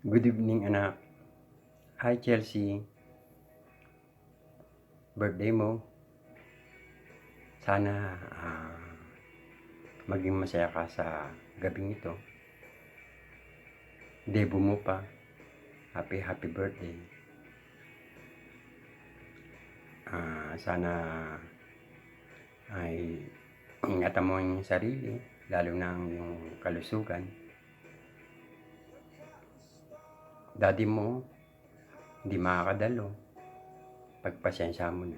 Good evening, anak. Hi, Chelsea. Birthday mo. Sana maging masaya ka sa gabing ito. Debut mo pa. Happy birthday. Sana ay ingatan mo yung sarili, lalo na yung kalusugan. Daddy mo hindi makakadalo. Pagpasensya mo na.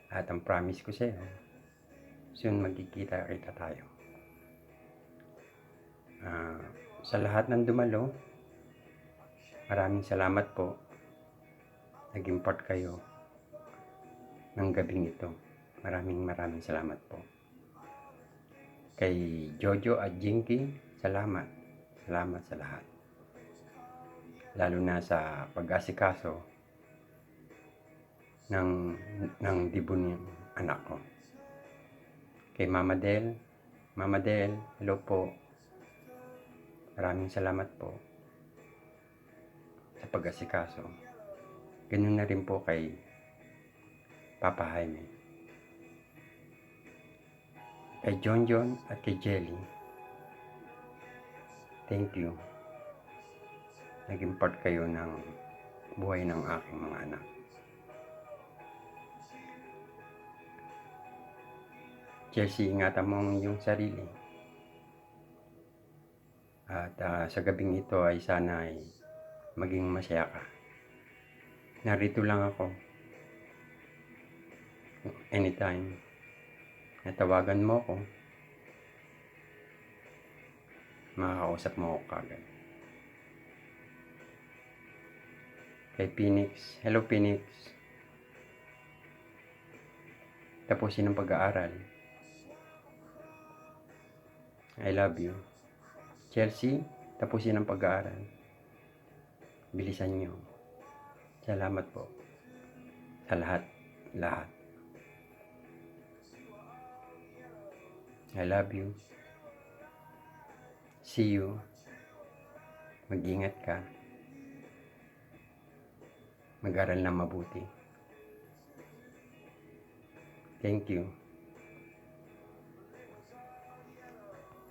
At ang promise ko sa'yo, soon magkikita-kita tayo. Sa lahat ng dumalo, maraming salamat po. Naging part kayo ng gabing ito. Maraming salamat po. Kay Jojo at Jinky, salamat. Salamat sa lahat. Lalo na sa pag-asikaso ng dibon ng anak ko. Kay Mama Del, hello po. Maraming salamat po sa pag-asikaso. Ganun na rin po kay Papa Jaime. Kay John at kay Jelly, thank you. Naging part kayo ng buhay ng aking mga anak. Chelsea, ingatan mo ang iyong sarili. At sa gabing ito ay sana ay maging masaya ka. Narito lang ako. Anytime natawagan mo ko, makakausap mo ako kagad. Kay Phoenix, hello Phoenix. Tapusin ang pag-aaral. I love you. Chelsea, tapusin ang pag-aaral. Bilisan nyo. Salamat po sa lahat. I love you. See you. Mag-ingat ka. Mag-aral na mabuti. Thank you.